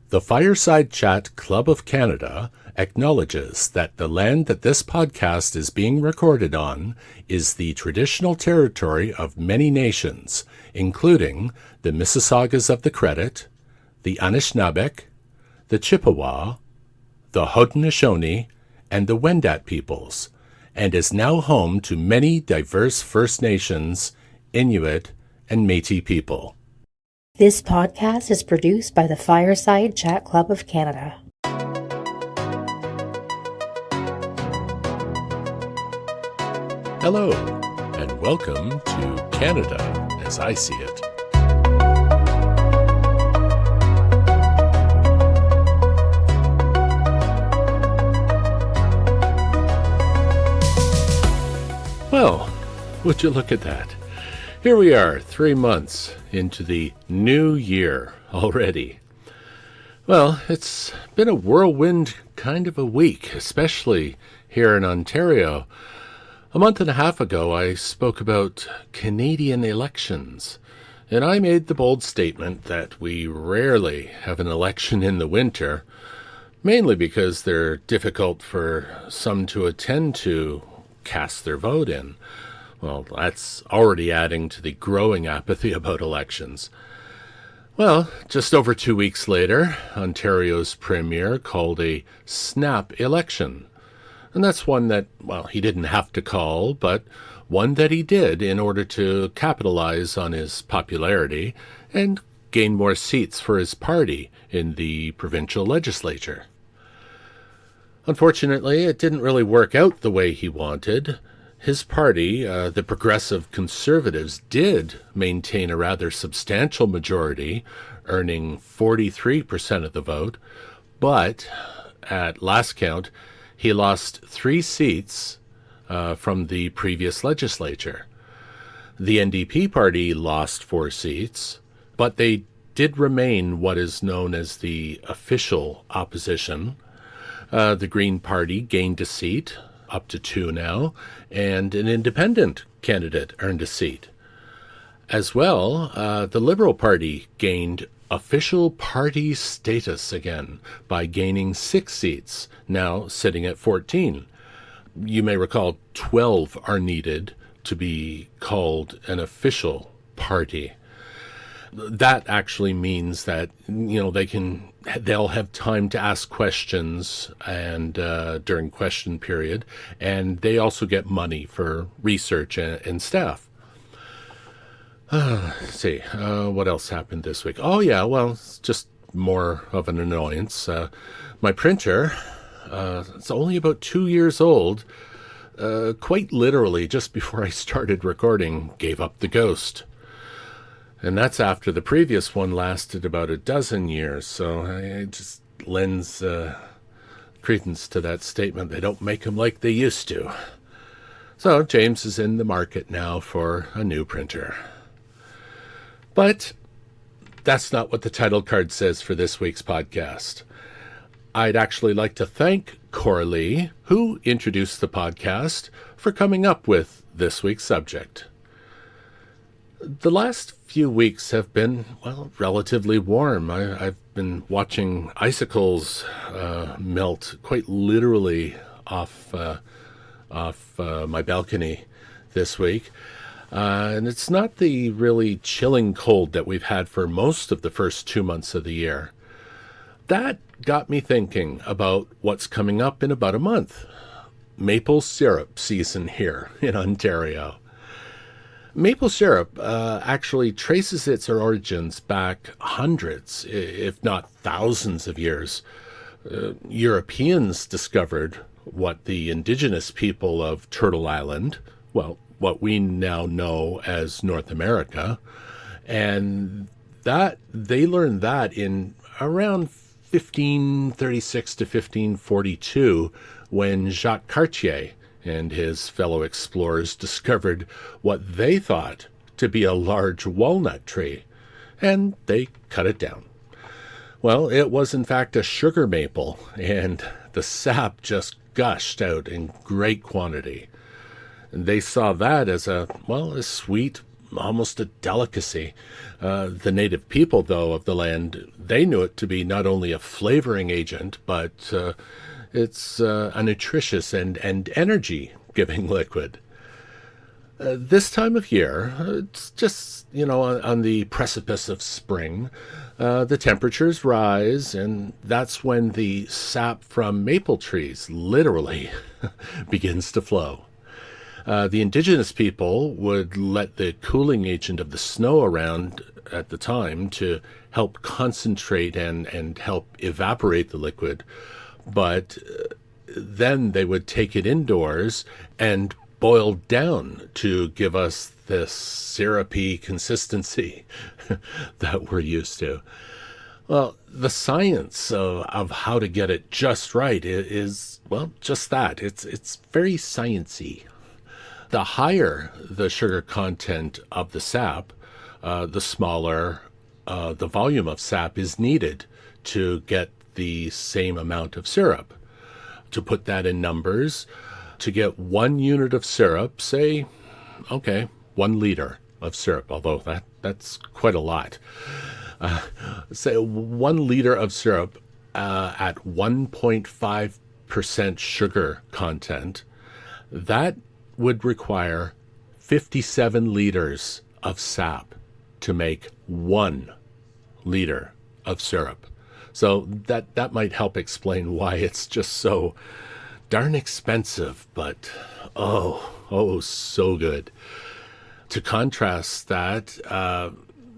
The Fireside Chat Club of Canada acknowledges that the land that this podcast is being recorded on is the traditional territory of many nations, including the Mississaugas of the Credit, the Anishinaabeg, the Chippewa, the Haudenosaunee, and the Wendat peoples, and is now home to many diverse First Nations, Inuit, and Métis people. This podcast is produced by the Fireside Chat Club of Canada. Hello, and welcome to Canada as I See It. Well, would you look at that? Here we are, 3 months into the new year already. Well, it's been a whirlwind kind of a week, especially here in Ontario. A month and a half ago, I spoke about Canadian elections, and I made the bold statement that we rarely have an election in the winter, mainly because they're difficult for some to attend to, cast their vote in. Well, that's already adding to the growing apathy about elections. Well, just over 2 weeks later, Ontario's Premier called a snap election. And that's one that, well, he didn't have to call, but one that he did in order to capitalize on his popularity and gain more seats for his party in the provincial legislature. Unfortunately, it didn't really work out the way he wanted. His party, the Progressive Conservatives, did maintain a rather substantial majority, earning 43% of the vote, but at last count, he lost 3 seats from the previous legislature. The NDP party lost 4 seats, but they did remain what is known as the official opposition. The Green Party gained a seat, up to 2 now, and an independent candidate earned a seat. As well, the Liberal Party gained official party status again by gaining 6 seats, now sitting at 14. You may recall 12 are needed to be called an official party. That actually means that, they'll have time to ask questions and during question period, and they also get money for research and staff. Let's see, what else happened this week? Oh yeah, well, it's just more of an annoyance. My printer, it's only about 2 years old, quite literally just before I started recording, gave up the ghost. And that's after the previous one lasted about a dozen years, so it just lends credence to that statement. They don't make them like they used to. So James is in the market now for a new printer. But that's not what the title card says for this week's podcast. I'd actually like to thank Coralie, who introduced the podcast, for coming up with this week's subject. The last few weeks have been, well, relatively warm. I've been watching icicles melt quite literally off my balcony this week. And it's not the really chilling cold that we've had for most of the first 2 months of the year. That got me thinking about what's coming up in about a month. Maple syrup season here in Ontario. Maple syrup actually traces its origins back hundreds, if not thousands of years. Europeans discovered what the indigenous people of Turtle Island, well, what we now know as North America, and that they learned that in around 1536 to 1542 when Jacques Cartier and his fellow explorers discovered what they thought to be a large walnut tree, and they cut it down. Well, it was in fact a sugar maple, and the sap just gushed out in great quantity. And they saw that as a sweet almost a delicacy. The native people, though, of the land, they knew it to be not only a flavoring agent, but it's a nutritious and energy-giving liquid. This time of year, it's just, on the precipice of spring, the temperatures rise, and that's when the sap from maple trees literally begins to flow. The indigenous people would let the cooling agent of the snow around at the time to help concentrate and help evaporate the liquid, but then they would take it indoors and boiled down to give us this syrupy consistency that we're used to. Well, the science of how to get it just right is well, just that. It's very sciencey. The higher the sugar content of the sap, the smaller the volume of sap is needed to get the same amount of syrup. To put that in numbers, to get 1 unit of syrup, say, 1 liter of syrup, although that's quite a lot. Say 1 liter of syrup at 1.5% sugar content, that would require 57 liters of sap to make 1 liter of syrup. So that might help explain why it's just so darn expensive, but so good. To contrast that,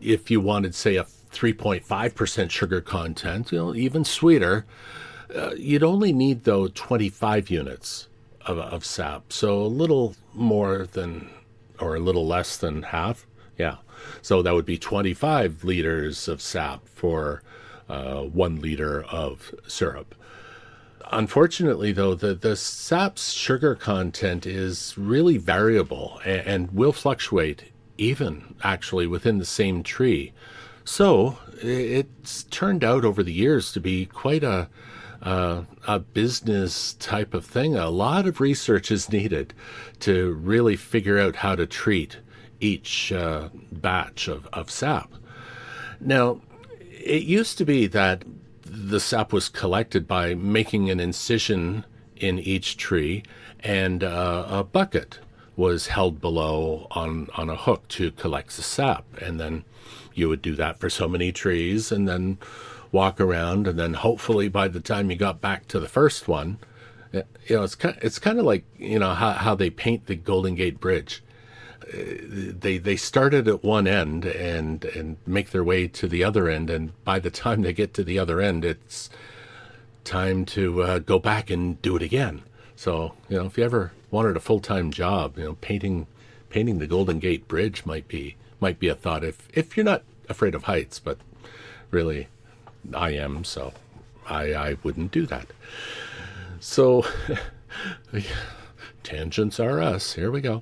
if you wanted, say, a 3.5% sugar content, even sweeter, you'd only need, though, 25 units of sap. So a little more than, or a little less than half. Yeah. So that would be 25 liters of sap for 1 liter of syrup. Unfortunately, though, the sap's sugar content is really variable and will fluctuate even actually within the same tree. So it's turned out over the years to be quite a business type of thing. A lot of research is needed to really figure out how to treat each batch of sap. Now, it used to be that the sap was collected by making an incision in each tree, and a bucket was held below on a hook to collect the sap. And then you would do that for so many trees and then walk around, and then hopefully by the time you got back to the first one, it's kind of like how they paint the Golden Gate Bridge. They started at one end and make their way to the other end, and by the time they get to the other end, it's time to go back and do it again. So if you ever wanted a full-time job, painting the Golden Gate Bridge might be a thought if you're not afraid of heights. But really, I am, so I wouldn't do that. So. Tangents are us. Here we go.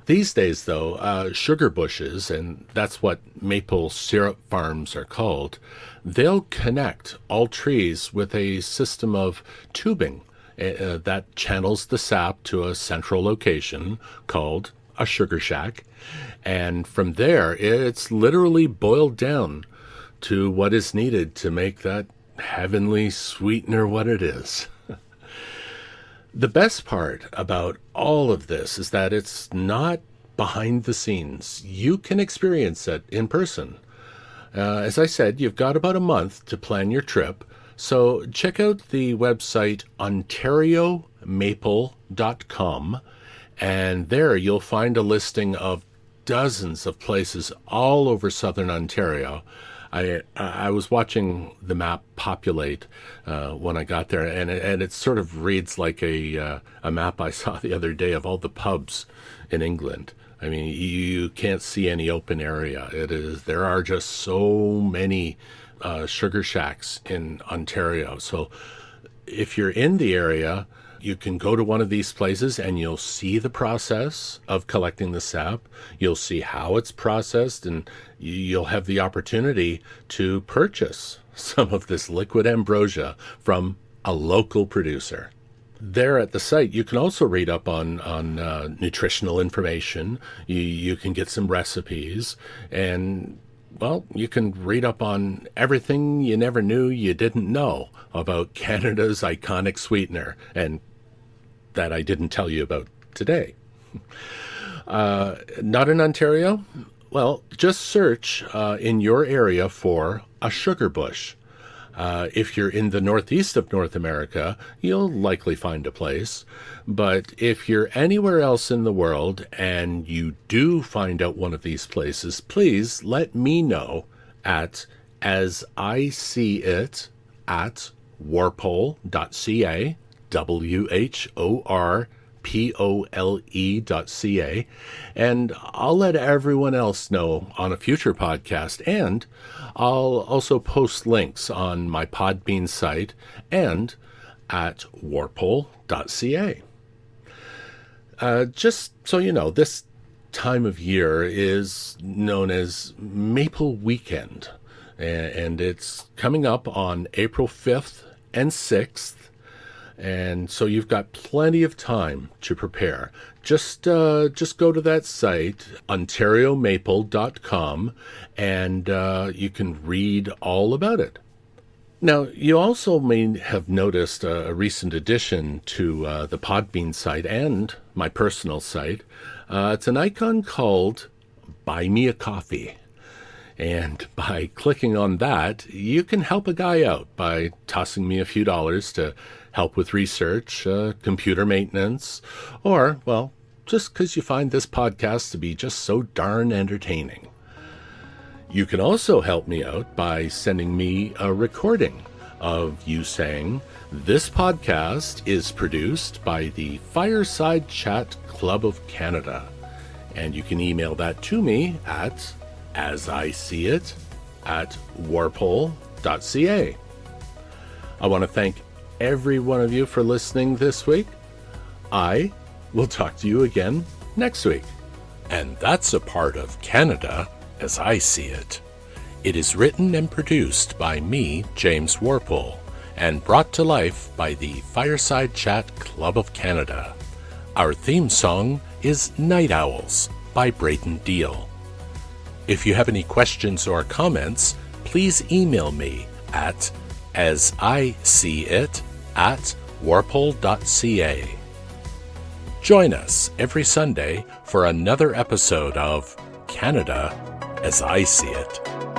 These days, though, sugar bushes, and that's what maple syrup farms are called, they'll connect all trees with a system of tubing that channels the sap to a central location called a sugar shack. And from there, it's literally boiled down to what is needed to make that heavenly sweetener what it is. The best part about all of this is that it's not behind the scenes. You can experience it in person. As I said, you've got about a month to plan your trip, so check out the website ontariomaple.com, and there you'll find a listing of dozens of places all over southern Ontario. I was watching the map populate when I got there, and it sort of reads like a map I saw the other day of all the pubs in England. I mean, you can't see any open area. There are just so many sugar shacks in Ontario. So if you're in the area, you can go to one of these places and you'll see the process of collecting the sap. You'll see how it's processed, and you'll have the opportunity to purchase some of this liquid ambrosia from a local producer. There at the site, you can also read up on nutritional information. You can get some recipes, and well, you can read up on everything you never knew you didn't know about Canada's iconic sweetener, and that I didn't tell you about today. Not in Ontario? Well, just search in your area for a sugar bush. If you're in the northeast of North America, you'll likely find a place. But if you're anywhere else in the world and you do find out one of these places, please let me know at as I see it at warpole.ca, WHORPOLE.ca, and I'll let everyone else know on a future podcast, and I'll also post links on my Podbean site and at warpole.ca. Just so you know, this time of year is known as Maple Weekend, and it's coming up on April 5th and 6th. And so you've got plenty of time to prepare. Just go to that site, ontariomaple.com, and you can read all about it. Now, you also may have noticed a recent addition to the Podbean site and my personal site. It's an icon called Buy Me a Coffee. And by clicking on that, you can help a guy out by tossing me a few dollars to help with research, computer maintenance, or, well, just because you find this podcast to be just so darn entertaining. You can also help me out by sending me a recording of you saying, "This podcast is produced by the Fireside Chat Club of Canada." And you can email that to me at asiseeit@warpole.ca. I want to thank every one of you for listening this week. I will talk to you again next week. And that's a part of Canada as I see it. It is written and produced by me, James Warpole, and brought to life by the Fireside Chat Club of Canada. Our theme song is Night Owls by Braden Deal. If you have any questions or comments, please email me at asiseeit@warpole.ca. Join us every Sunday for another episode of Canada as I See It.